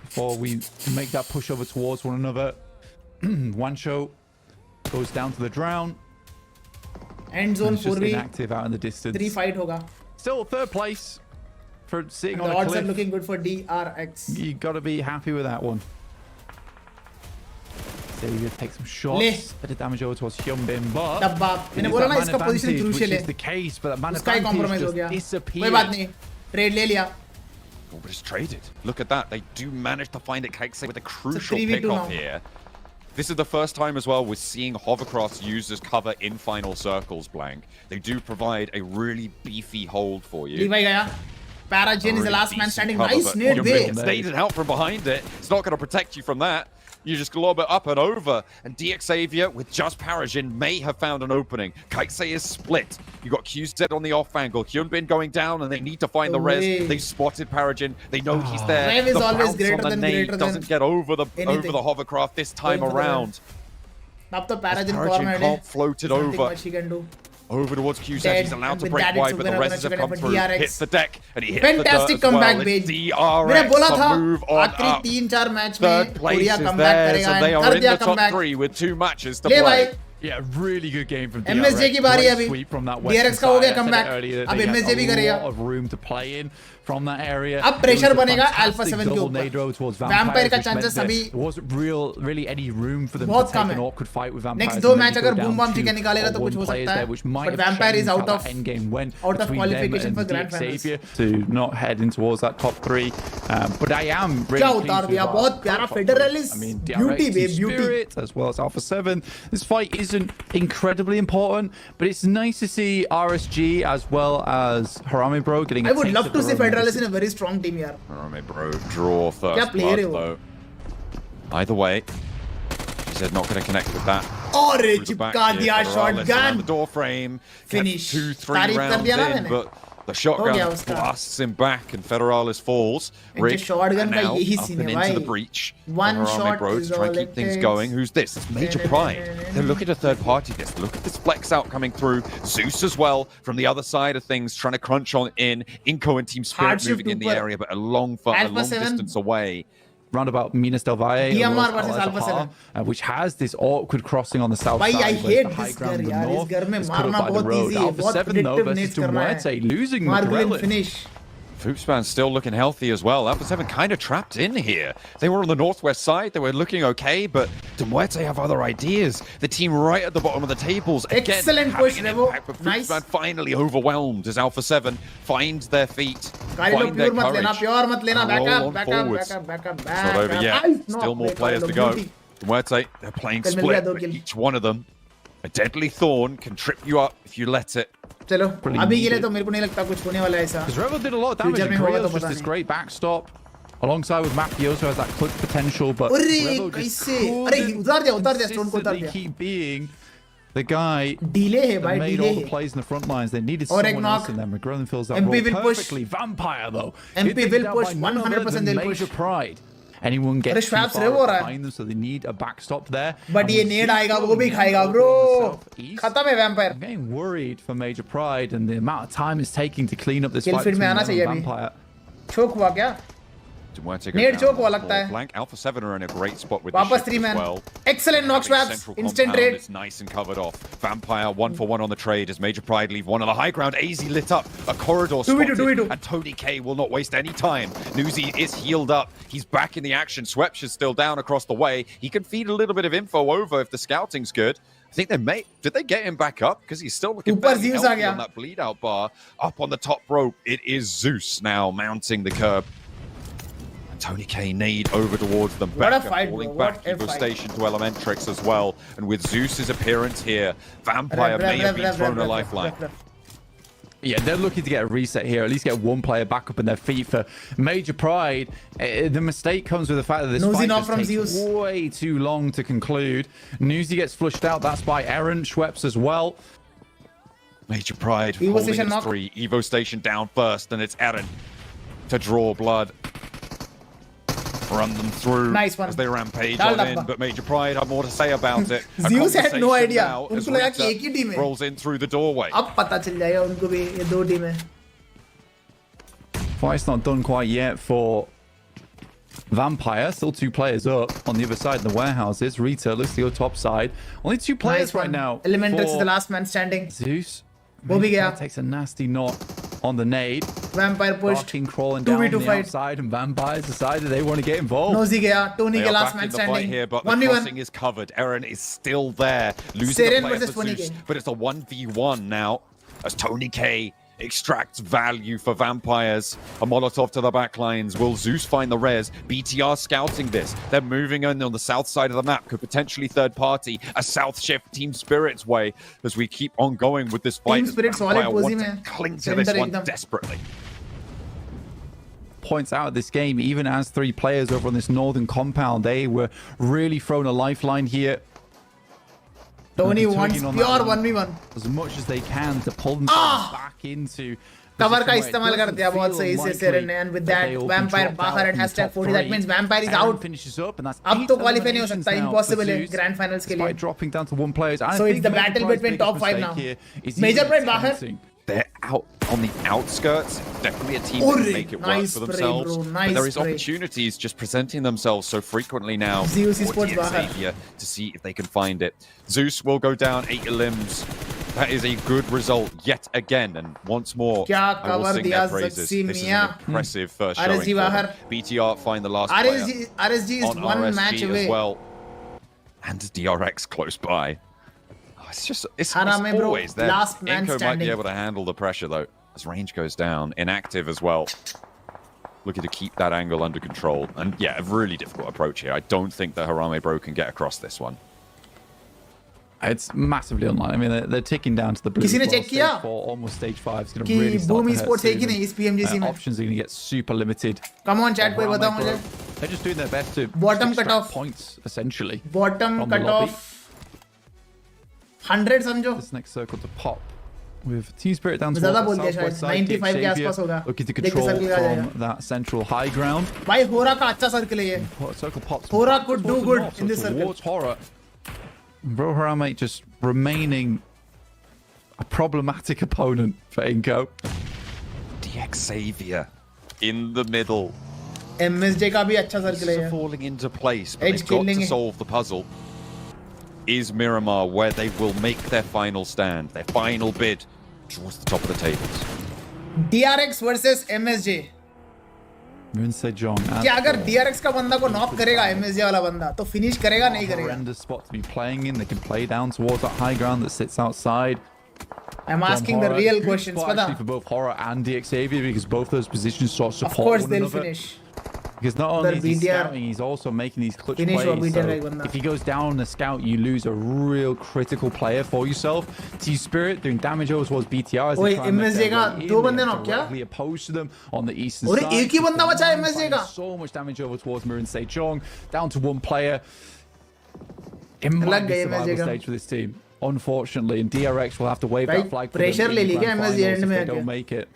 before we make that push over towards one another. Wancho goes down to the drown. End zone 4v. Inactive out in the distance. 3 fight hoga. Still 3rd place. For sitting on the a odds cliff. Are looking good for DRX. You got to be happy with that one. Xavier takes some shots. Bit of damage over towards Hyunbin, but मैंने बोला ना इसका position crucial है. Which is the case, but that man advantage just disappeared. कोई बात नहीं. Trade ले लिया. Oh, but it's traded. Look at that. They do manage to find it. Kaixe with a crucial pickoff here. This is the first time as well we're seeing hovercrafts used as cover in final circles, Blank. They do provide a really beefy hold for you. Levi gaya. Parajin is the last man standing. Nice nade. It's naded out from behind it. It's not going to protect you from that. You just lob it up and over. And DX Xavier with just Parajin may have found an opening. Kaixe is split. You got QZ on the off angle. Hyunbin going down and they need to find the res. They spotted Parajin. They know he's there. Rev is always greater than doesn't get over the hovercraft this time around. Now the Parajin can't float it over. Over towards QZ, he's allowed to break wide, but the reses have come through. Hits the deck, and he hits fantastic the dirt comeback, as well. It's DRX to move on up. 3-4 match Third place is theirs, and they are in the top 3 with 2 matches to play. Yeah, really good game from MSJ DRX. की बारी अभी. Sweep from that DRX का हो गया comeback. अब MSJ भी करेगा. A lot of room to play in. from that area. अब pressure बनेगा Alpha 7 के ऊपर. Vampire का chances अभी there wasn't really any room for them to बहुत take कम an है. awkward fight with Vampire. Next 2 match अगर boom bam chicken निकालेगा तो कुछ हो सकता है. But Vampire is out of qualification for grand finals. To not head in towards that top 3. But I am really क्या उतार दिया, बहुत प्यारा Federalist. I mean, Beauty DRX babe, beauty. Spirit as well as Alpha 7. This fight isn't incredibly important, but it's nice to see RSG as well as Harame Bro getting. I would love to see Federalist in a very strong team here. Harame Bro draw first blood though. Either way, he said not going to connect with that. और चिपका दिया shotgun. The door frame. Finish. 2-3 rounds in, but the shotgun blasts him back and Federalis falls. Rick now up and into the breach. One shot Bro to try and keep things going. Who's this? It's Major Pride. They're looking at a third party this. Look at this flex out coming through. Zeus as well from the other side of things, trying to crunch on in. Inco and Team Spirit moving in the area, but a long distance away. Roundabout Minas Del Valle, DMR versus Alpha 7, which has this awkward crossing on the south side. I hate this car, yaar. Is घर में मारना बहुत easy है. Alpha 7 though versus Muerte losing the finish. Foopspan's still looking healthy as well. Alpha 7 kind of trapped in here. They were on the northwest side. They were looking okay, but Muerte have other ideas. The team right at the bottom of the tables. Again, excellent push, Revo. Nice. Foopspan finally overwhelmed as Alpha 7 finds their feet, find their courage. Pure mat lena. Back up. Not over yet. Still more players to go. Muerte, they're playing split, but each one of them, a deadly thorn can trip you up if you let it. चलो अभी के लिए तो मेरे को नहीं लगता कुछ होने वाला है ऐसा. Because Revo did a lot of damage. Creel's just this great backstop alongside with Mafioso has that clutch potential, but Revo just उतार दिया स्टोन को उतार दिया. Keep being the guy delay है भाई, made all the plays in the front lines. They needed someone else in them. McGrillen fills that role perfectly. Vampire though. MP will push 100%. They'll push. Major Pride. Anyone gets too far behind them, so they need a backstop there. But ये नेड आएगा वो भी खाएगा bro. खत्म है Vampire. I'm getting worried for Major Pride and the amount of time it's taking to clean up this fight between Vampire. Choke हुआ क्या? Nade choke हुआ लगता है. Blank Alpha 7 are in a great spot with वापस 3 man. Excellent knock swaps. Instant trade. It's nice and covered off. Vampire 1-for-1 on the trade as Major Pride leave one on the high ground. AZ lit up. A corridor spotted. And Tony K will not waste any time. Newsy is healed up. He's back in the action. Swepsh is still down across the way. He can feed a little bit of info over if the scouting's good. I think they may. Did they get him back up? Because he's still looking very healthy on that bleed out bar. Up on the top rope, it is Zeus now mounting the curb. Tony K nade over towards them. What a fight, falling back Evo Station to Elementrix as well. And with Zeus's appearance here, Vampire may have been thrown a lifeline. Yeah, they're looking to get a reset here, at least get one player back up in their feet for Major Pride. The mistake comes with the fact that this fight just takes way too long to conclude. Newsy gets flushed out. That's by Aaron. Schweppes as well. Major Pride holding its 3. Evo Station down first, and it's Aaron to draw blood. Run them through as they rampage on in, but Major Pride have more to say about it. Zeus had no idea. उनको लगा कि एक ही team है. Rolls in through the doorway. अब पता चल जाएगा उनको भी ये दो टीम है. Fight's not done quite yet for Vampire. Still 2 players up on the other side in the warehouses. Rita looks to go top side. Only 2 players right now. Elementrix is the last man standing. Zeus. वो भी गया. Takes a nasty knock on the nade. Vampire pushed. Crawling down the outside, and Vampires decided they want to get involved. Nosy gaya. Tony के last man standing. Here, but the crossing is covered. Aaron is still there. Losing the player for Zeus, but it's a 1v1 now as Tony K extracts value for Vampires. A Molotov to the backlines. Will Zeus find the res? BTR scouting this. They're moving in on the south side of the map. Could potentially third party. A south shift Team Spirit's way as we keep on going with this fight. Team Spirit solid want to cling to this one desperately. Points out of this game, even as 3 players over on this northern compound, they were really thrown a lifeline here. Tony wants pure 1v1 as much as they can to pull themselves back into cover का इस्तेमाल कर दिया बहुत सही से सेरेन ने, and with that Vampire बाहर at #40. That means Vampire is out. अब तो qualify नहीं हो सकता, impossible है grand finals के लिए. Dropping down to 1 player. So it's the battle between top 5 now. Major Pride बाहर. They're out on the outskirts. Definitely a team that can make it work for themselves. But there is opportunities just presenting themselves so frequently now. Zeus is to see if they can find it. Zeus will go down 8 limbs. That is a good result yet again, and once more, I will sing their praises. This is an impressive first showing for them. BTR find the last player RSG is on one RSG match away as well, and DRX close by. Oh, it's Harame, bro, always there. last man Inco might standing. be able to handle the pressure though, as range goes down. Inactive as well. Looking to keep that angle under control, and yeah, a really difficult approach here. I don't think that Harame Bro can get across this one. It's massively unlikely. I mean, they're ticking down to the blue. Stage 4, almost stage 5. It's going to really start Boom to Esports है कि नहीं इस PMGC में? Options are going to get super limited. Come on, chat, कोई बताओ मुझे. They're just doing their best to bottom cut off points, essentially. Bottom cut off 100 समझो. This next circle to pop with Team Spirit down to ज़्यादा the बोल दिया southwest शायद. side. 95 के आसपास होगा. Looking to control from that central high ground. भाई होरा का अच्छा सर्कल है ये. Circle pops. Hora could do good in this circle. Towards Horror. Bro Harame just remaining a problematic opponent for Inco. DX Xavier in the middle. MSJ का भी अच्छा circle है. Falling into place, but they've got to solve the puzzle. Is Miramar where they will make their final stand, their final bid towards the top of the tables? DRX versus MSJ. क्या अगर DRX का बंदा को knock करेगा MSJ वाला बंदा तो finish करेगा नहीं करेगा? Horrendous spot to be playing in. They can play down towards that high ground that sits outside. I'm asking the real questions. Actually for both Horror and DX Xavier, because both those positions sort of support one another. Of course they'll finish. Because not only is he scouting, he's also making these clutch plays. So if he goes down on the scout, you lose a real critical player for yourself. T-Spirit doing damage over towards BTR as they try and make their way in, directly opposed to them on the eastern side. एक ही बंदा बचा है MSJ का. So much damage over towards Mirin Sejong, down to one player. It might be a survival stage for this team, unfortunately, and DRX will have to wave that flag for pressure ले ली क्या MSJ if they don't make it.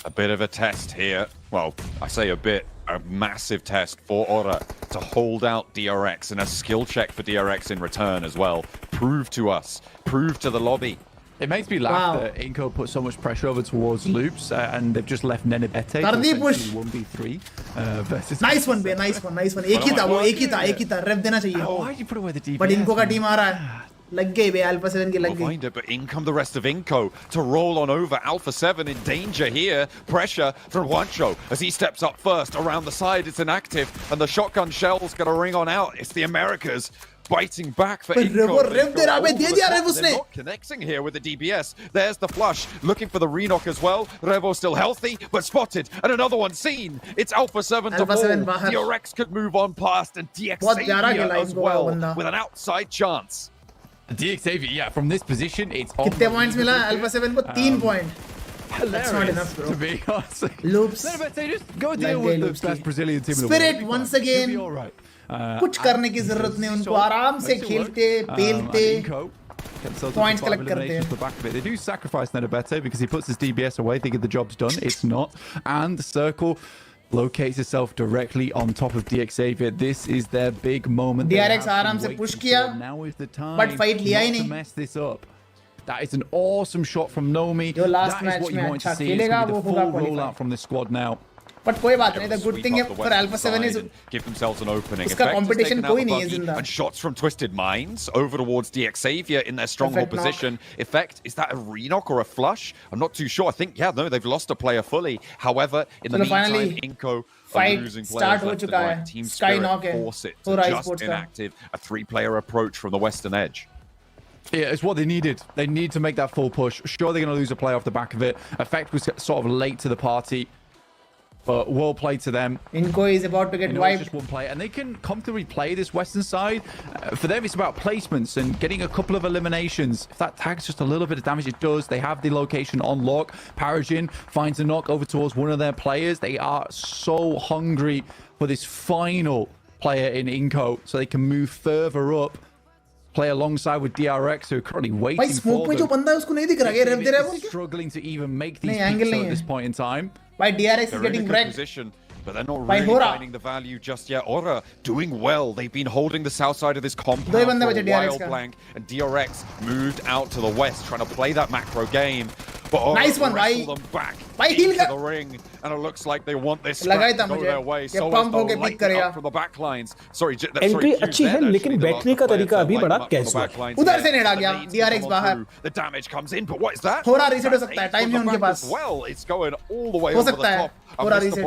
A bit of a test here. Well, I say a bit, a massive test for Aura to hold out DRX, and a skill check for DRX in return as well. Prove to us, prove to the lobby. It makes me laugh that Inco put so much pressure over towards Loops, and they've just left Nenebete to push 1v3 versus. Nice one, bhai, nice one, nice one. एक ही था वो, एक ही था. Rev देना चाहिए. Why did you put away the DPS? But इनको का team आ रहा है. लग गई बे, Alpha 7 की लग गई. But in come the rest of Inco to roll on over. Alpha 7 in danger here. Pressure from Juancho as he steps up first. Around the side, it's inactive, and the shotgun shell's gonna ring on out. It's the Americas biting back for Inco. They're not connecting here with the DBS. There's the flush, looking for the Renock as well. Revo still healthy, but spotted, and another one seen. It's Alpha 7 to fall. DRX could move on past, and DX Xavier as well with an outside chance. DX Xavier, yeah, from this position, it's on. कितने points मिला Alpha 7 को? 3 point. That's not enough, bro. To be honest. Loops. Just go deal with the best Brazilian team in the world. Spirit once again. You'll be all right. कुछ करने की जरूरत नहीं उनको, आराम से खेलते पेलते points collect करते हैं. They do sacrifice Nenebete because he puts his DBS away thinking the job's done. It's not, and the circle locates itself directly on top of DX Xavier. This is their big moment. DRX आराम से push किया, but fight लिया ही नहीं. Mess this up. That is an awesome shot from Nomi. जो last that is what you want to see. It's going to be the full rollout from this squad now. But कोई बात नहीं. The good thing for Alpha 7 is give themselves an opening. उसका competition कोई नहीं है जिंदा. And shots from Twisted Minds over towards DX Xavier in their stronghold position. Effect, is that a Renock or a flush? I'm not too sure. I think, yeah, no, they've lost a player fully. However, in the meantime, Inco are losing players left and right. Team Spirit force it to just inactive. A 3-player approach from the western edge. Yeah, it's what they needed. They need to make that full push. Sure, they're going to lose a player off the back of it. Effect was sort of late to the party. But well played to them. Inco is about to get wiped. Just one player, and they can comfortably play this western side. For them, it's about placements and getting a couple of eliminations. If that tags just a little bit of damage, it does. They have the location on lock. Parajin finds a knock over towards one of their players. They are so hungry for this final player in Inco, so they can move further up. Play alongside with DRX, who are currently waiting for them. Struggling to even make these picks at this point in time. By DRX is getting wrecked. But they're not really finding the value just yet. Aura doing well. They've been holding the south side of this compound for a while blank. And DRX moved out to the west, trying to play that macro game. Nice one, wrestle them back into the ring, and it looks like they want this scrap to go their way. So as to light it up from the back lines. Sorry, entry अच्छी है लेकिन battery का तरीका अभी बड़ा casual है. उधर से नेट आ गया. DRX बाहर. The damage comes in, but what is that? थोड़ा रीसेट हो सकता है. टाइम है उनके पास. Well, it's going all the way over the top. थोड़ा reset.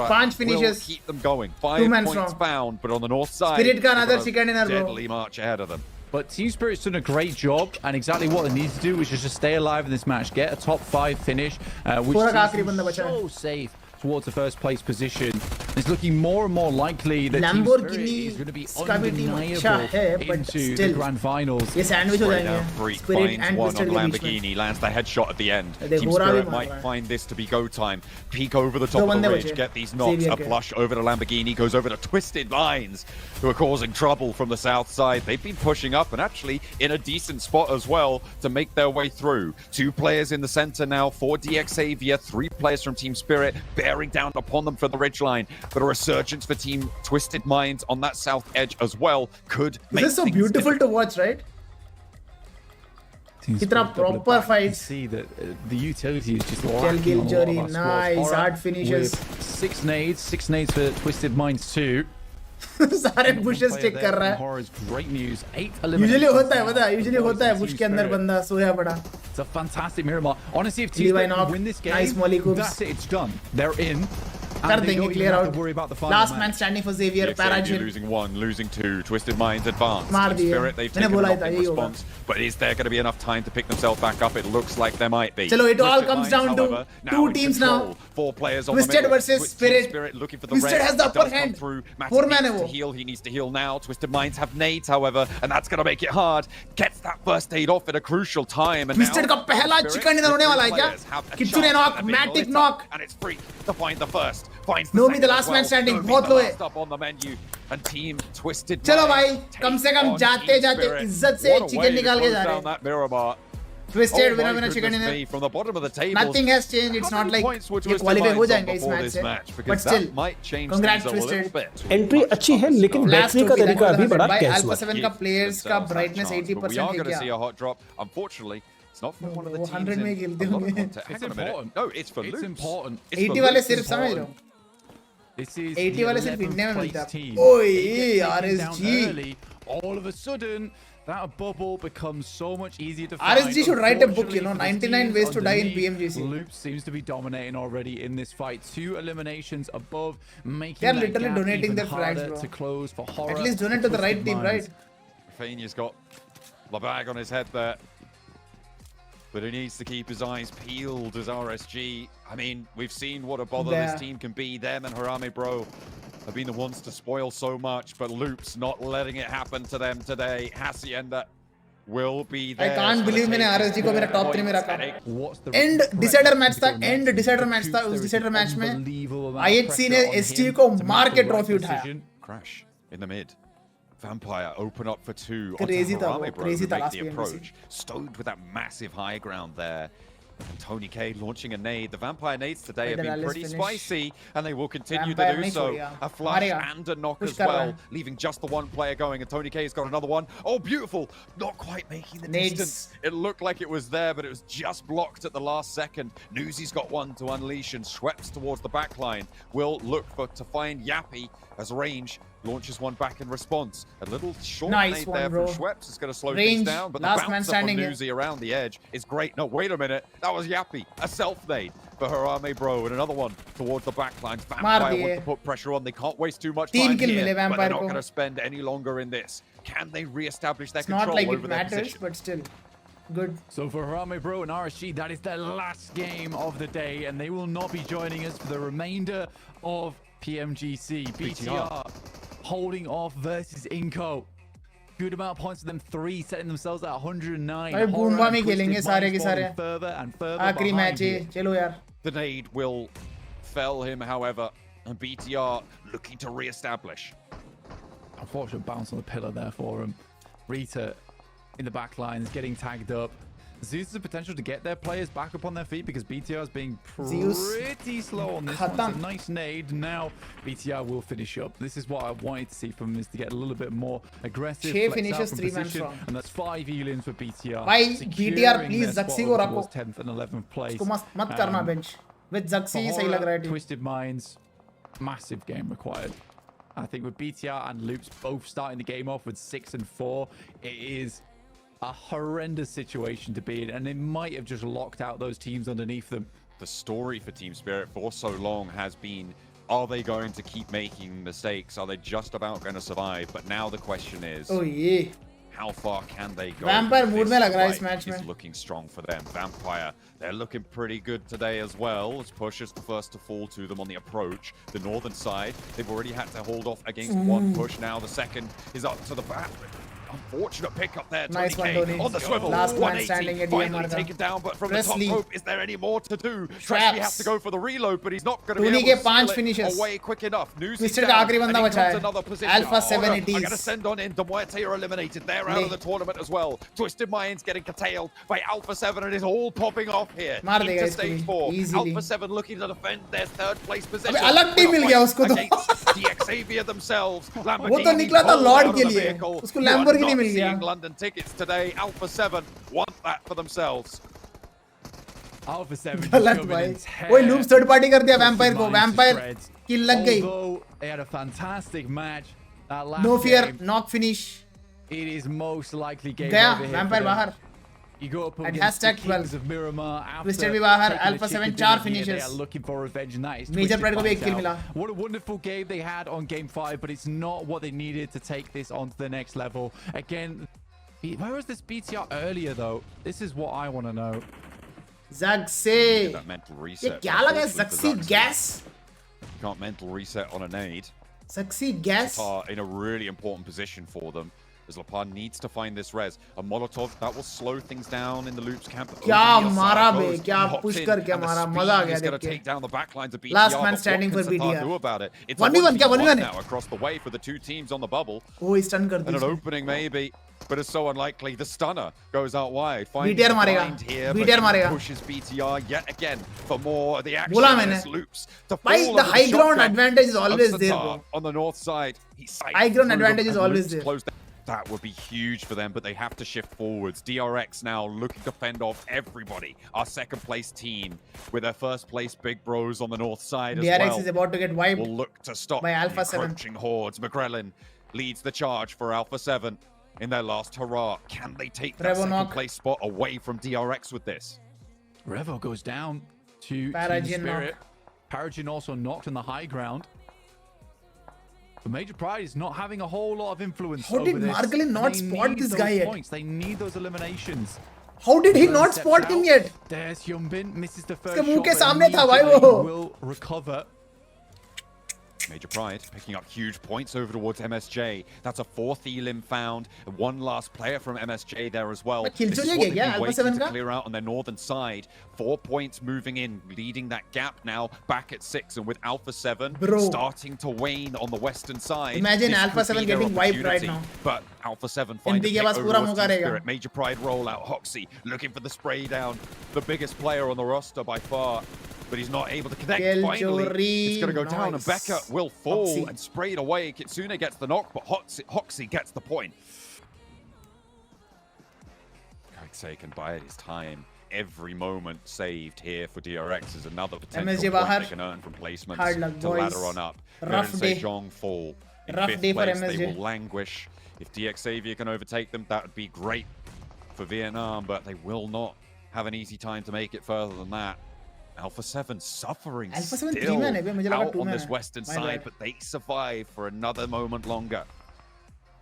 5 finishes. Keep them going. 5 points found, but on the north side, Spirit का another chicken dinner, bro. Deadly march ahead of them. But Team Spirit's done a great job, and exactly what they need to do is just stay alive in this match, get a top 5 finish, which is so safe towards the first place position. It's looking more and more likely that Team Spirit is going to be undeniable into the grand finals. This sandwich Spirit finds one on Lamborghini, lands the headshot at the end. Team Spirit might find this to be go time. Peek over the top of the ridge, get these knocks. A flush over to Lamborghini, goes over to Twisted Minds, who are causing trouble from the south side. They've been pushing up and actually in a decent spot as well to make their way through. 2 players in the center now for DRX Xavier, 3 players from Team Spirit bearing down upon them for the ridgeline. But a resurgence for Team Twisted Minds on that south edge as well could make this is so beautiful to watch, right? It's proper fight. See that the utility is just lacking. Nice hard finishes. 6 nades for Twisted Minds too. सारे bushes take कर रहा है. Great news. 8 usually होता है पता है. Usually होता है bush के अंदर बंदा सोया पड़ा. It's a fantastic Miramar. Honestly, if Team win this game, that's it. It's done. They're in. कर देंगे clear out. Last man standing for Xavier. Xavier losing 1, losing 2. Twisted Minds advance. मार दिए. Spirit, they've taken a knocking response, but is there going to be enough time to pick themselves back up? It looks like there might be. चलो, it all comes down to 2 teams now. 4 players on Twisted the middle. versus Spirit. Looking for the Twisted red. has the upper hand. 4 man है वो. He needs to heal now. Twisted Minds have nades, however, and that's going to make it hard. Gets that first aid off at a crucial time. And Twisted का पहला chicken dinner होने वाला है क्या? Kitsune knock, Matic knock. And it's free to find the first. Finds No, the last man standing बहुत लो है. Up on the menu and Team Twisted. चलो भाई, कम से कम जाते इज्जत से chicken निकाल के जा रहे हैं. Twisted winner chicken dinner. From the bottom of the table. Nothing has changed. It's not like ये qualify हो जाएंगे इस match से. But still, congrats Twisted. Entry अच्छी है लेकिन बैटरी का तरीका अभी बड़ा कैजुअल है. Alpha 7 का players का brightness 80% है क्या? क्या? See a hot drop. Unfortunately, it's not from one of the teams. 100 में खेलते होंगे. It's important. No, it's for It's important. 80 वाले सिर्फ समझ रहे हो. This is 80 वाले सिर्फ इंडिया में मिलता है. ओए RSG. All of a sudden, that bubble becomes so much easier to find. RSG should write a book, 99 ways to die in PMGC. Loop seems to be dominating already in this fight. 2 eliminations above, making they're literally donating their flags, bro. To close for horror. At least donate to the right team, right? Rafinha's got the bag on his head there. But he needs to keep his eyes peeled as RSG. I mean, we've seen what a bother this team can be. Them and Harame Bro have been the ones to spoil so much, but Loop's not letting it happen to them today. Hacienda will be there. I can't believe मैंने RSG को मेरा top 3 में रखा. End decider match था. End decider match था. उस decider match में IHC ने ST को मार के trophy उठाया. Crash in the mid. Vampire open up for 2. Crazy था वो. Crazy था last the approach. Stowed with that massive high ground there. And Tony K launching a nade. The Vampire nades today have been pretty spicy, and they will continue to do so. A flash and a knock as well, leaving just the 1 player going. And Tony K's got another one. Oh, beautiful! Not quite making the distance. It looked like it was there, but it was just blocked at the last second. Newsy's got one to unleash and sweeps towards the back line. Will look to find Yappy as range. Launches one back in response. A little short nade there from Schweppes is going to slow things down, but the bounce up on Newsy around the edge is great. No, wait a minute. That was Yappy. A self-nade for Harame Bro, and another one towards the back line. Vampire want to put pressure on. They can't waste too much time here, but they're not going to spend any longer in this. Can they re-establish their control over their position? But still. Good. So for Harame Bro and RSG, that is their last game of the day, and they will not be joining us for the remainder of PMGC. BTR holding off versus Inco. Good amount of points for them. 3 setting themselves at 109. अरे बूमबा में खेलेंगे सारे के सारे. Further and further. आखिरी match है. चलो यार. The nade will fell him, however, and BTR looking to re-establish. Unfortunate bounce on the pillar there for him. Rita in the back line is getting tagged up. Zeus has the potential to get their players back up on their feet because BTR is being pretty slow on this one. It's a nice nade. Now BTR will finish up. This is what I wanted to see from him, is to get a little bit more aggressive. 6 finishes, 3 man strong. And that's 5 elims for BTR. Bhai, BTR please Zaxi ko rakho. 10th and 11th place. Usko mat karna bench. With Zaxi sahi lag raha hai. Twisted Minds, massive game required. I think with BTR and Loops both starting the game off with 6 and 4, it is a horrendous situation to be in, and they might have just locked out those teams underneath them. The story for Team Spirit for so long has been, are they going to keep making mistakes? Are they just about going to survive? But now the question is, how far can they go? Vampire mood mein lag raha hai is match is mein. looking strong for them. Vampire, they're looking pretty good today as well. As Push is the first to fall to them on the approach. The northern side, they've already had to hold off against one push. Now the second is up to the back. Unfortunate pick up there. Nice one, Tony on the swivel. Last man standing at finally taken down, but from the top rope, is there any more to do? Presley has to go for the reload, but he's not going to be able to seal it away quick enough. Twisted का आखिरी बंदा बचा है. Alpha 7 it is. I'm going to send on in. Demuerte are eliminated. They're out of the tournament as well. Twisted Minds getting curtailed by Alpha 7. It is all popping off here. Into stage 4. Alpha 7 looking to defend their third place position. अबे अलग team मिल गया उसको तो. DRX themselves. वो तो निकला था Lord के लिए. उसको लैम्बोर्गिनी मिल गया. Tickets today. Alpha 7 want that for themselves. Alpha 7 गलत भाई. वही लूप्स थर्ड पार्टी कर दिया वैम्पायर को. वैम्पायर किल लग गई. They had a fantastic match. No fear, knock finish. It is most likely game गया over here. वैम्पायर बाहर. You go up at against hashtag the Kings of Miramar. Twisted भी बाहर. Alpha 7 4 finishes. They are looking for revenge, and that is Major Pride को भी एक kill मिला. What a wonderful game they had on game 5, but it's not what they needed to take this on to the next level. Again, where was this BTR earlier though? This is what I want to know. Zaxi. That mental reset. ये क्या लगा है Zaxi gas? Can't mental reset on a nade. Zaxi gas. In a really important position for them. As Lapan needs to find this res. A Molotov, that will slow things down in the Loops camp. क्या मारा बे, क्या push कर क्या मारा, मजा आ गया देख के. Last man standing for BTR. It's 1v1 क्या 1v1 now across the way for the two teams on the bubble. Oh, stun कर दी. And an opening maybe, but it's so unlikely. The stunner goes out wide. BTR मारेगा. BTR मारेगा. Pushes BTR yet again for more. The action बोला मैंने. Loops. The high ground advantage is always there. On the north side, high ground advantage is always there. That would be huge for them, but they have to shift forwards. DRX now looking to fend off everybody. Our second place team with their first place big bros on the north side as well. DRX is about to get wiped. Will look to stop by Alpha 7. Encroaching hordes. McGrellin leads the charge for Alpha 7 in their last hurrah. Can they take that second place spot away from DRX with this? Revo goes down to Team Spirit. Paragin also knocked on the high ground. But Major Pride is not having a whole lot of influence. How did Margolin not spot this guy yet? They need those eliminations. How did he not spot him yet? There's Hyunbin, misses the first shot. मुंह के सामने था भाई वो. Will recover. Major Pride picking up huge points over towards MSJ. That's a 4th elim found. One last player from MSJ there as well. This is what they've been waiting to clear out on their northern side. 4 points moving in, leading that gap now back at 6. And with Alpha 7 starting to wane on the western side. Imagine Alpha 7 getting wiped right now. But Alpha 7 finds the over towards Team Spirit. Major Pride rollout. Hoxie looking for the spray down. The biggest player on the roster by far. But he's not able to connect. Finally, it's going to go down, and Becca will fall and sprayed away. Kitsune gets the knock, but Hoxie gets the point. Kaixei can bide his time. Every moment saved here for DRX is another potential point they can earn from placements to ladder on up. Rough day. Jong fall. In Rough 5th day for place, MSJ. they will languish. If DX Xavier can overtake them, that would be great for Vietnam, but they will not have an easy time to make it further than that. Alpha 7 suffering still out on this western side, but they survive for another moment longer.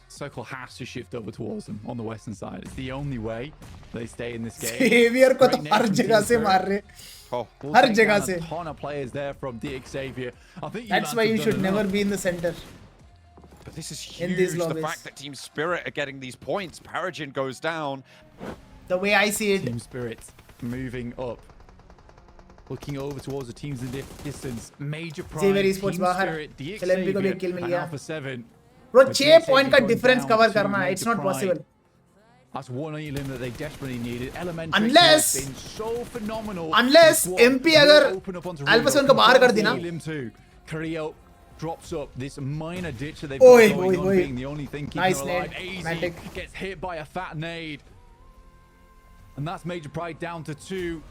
Circle has to shift over towards them on the western side. It's the only way they stay in this game. Xavier को तो हर जगह से मार रहे. हर जगह से. A ton of players there from DX Xavier. I think that's why you should never be in the center. But this is huge. The fact that Team Spirit are getting these points. Paragin goes down. The way I see it. Team Spirit moving up. Looking over towards the teams in the distance. Major Pride, Team Spirit, DX Xavier, and Alpha 7. Bro, 6 point का difference cover करना है. It's not possible. That's one elim that they desperately needed. Elementary Unless has been so phenomenal. MP अगर Alpha 7 को बाहर कर दी ना, elim 2, Creo drops up this minor ditch that they've got going on, being the only thing keeping them alive. Easy gets hit by a fat nade, and that's Major Pride down to 2.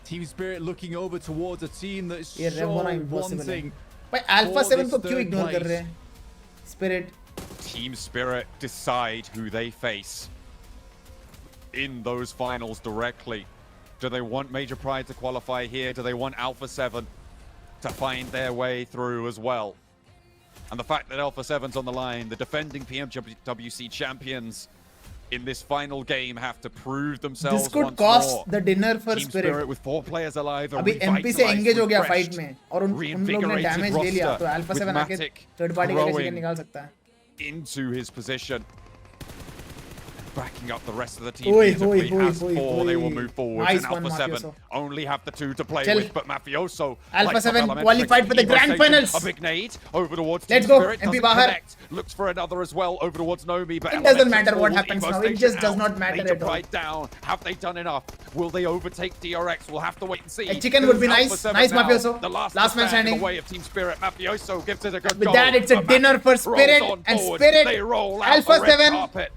Team Spirit looking over towards a team that is so wanting. भाई Alpha 7 को क्यों ignore कर रहे हैं? Spirit. Team Spirit decide who they face in those finals directly. Do they want Major Pride to qualify here? Do they want Alpha 7 to find their way through as well? And the fact that Alpha 7's on the line, the defending PMWC champions in this final game have to prove themselves. This could cost the dinner for Team Spirit with 4 players alive. अभी MP से engage हो गया fight में और उन लोग ने damage ले लिया, तो Alpha 7 आके third party का chicken निकाल सकता है. Into his position, backing up the rest of the team. Beautifully has 4, they will move forward. Nice and Alpha 7 Mafioso. only have the 2 to play with, but Mafioso, Alpha 7 qualified for the grand finals. A big nade over towards Let's Team go, Spirit, MP doesn't bahar. connect, looks for another as well over towards Nomi, but it doesn't matter what happens now, it just does not matter Major at all. Pride down. Have they done enough? Will they overtake DRX? We'll have to wait and see. A chicken would be nice. Nice Mafioso. The last man standing. in the way of Team Spirit. Mafioso gives it a good With goal. that, it's a dinner for Spirit, and Spirit, they roll out Alpha the red 7 carpet.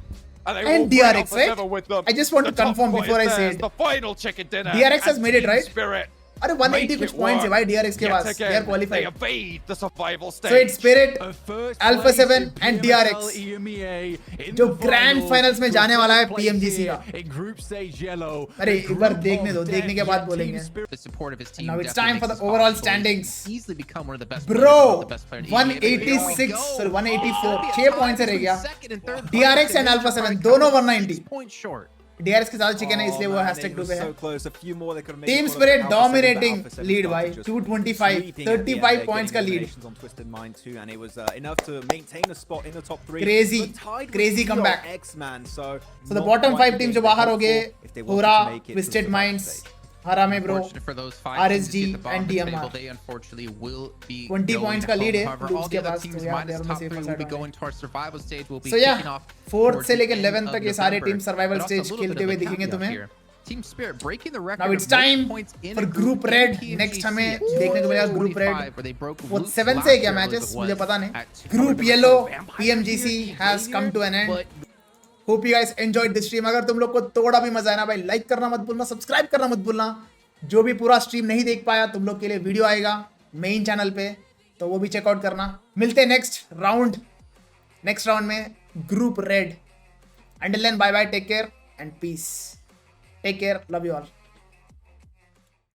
and DRX, right? I just want to confirm before I say it. The final chicken dinner. DRX has made it, right? Spirit. अरे 180 कुछ points है भाई DRX के पास. They are They qualified. evade the survival stage. So it's Spirit, Alpha 7 and DRX जो grand finals में जाने वाला है PMGC का. अरे एक बार देखने दो, देखने के बाद बोलेंगे. Now it's time for the overall standings. Bro, 186 sorry 184 6 points से रह गया. DRX and Alpha 7 दोनों 190. DRX के साथ चिकन है इसलिए वो #2 पे है. Team Spirit dominating lead by 225 35 points का lead. Crazy comeback. So the bottom 5 teams जो बाहर हो गए, Hora, Twisted Minds, Harame Bro, RSG and DMR. 20 points का lead है Blues के पास, तो यार they are on the safer side. So yeah, 4th से लेकर 11th तक ये सारे team survival stage खेलते हुए दिखेंगे तुम्हें. Team Spirit breaking the record. Now it's time for Group Red. Next हमें देखने को मिलेगा Group Red. वो 7 से क्या matches मुझे पता नहीं. Group Yellow PMGC has come to an end. Hope you guys enjoyed this stream. अगर तुम लोग को थोड़ा भी मजा आया ना भाई, लाइक करना मत भूलना, सब्सक्राइब करना मत भूलना. जो भी पूरा स्ट्रीम नहीं देख पाया, तुम लोग के लिए वीडियो आएगा मेन चैनल पे, तो वो भी चेकआउट करना. मिलते हैं नेक्स्ट राउंड में group red. Until then, bye bye, take care and peace. Take care, love you all.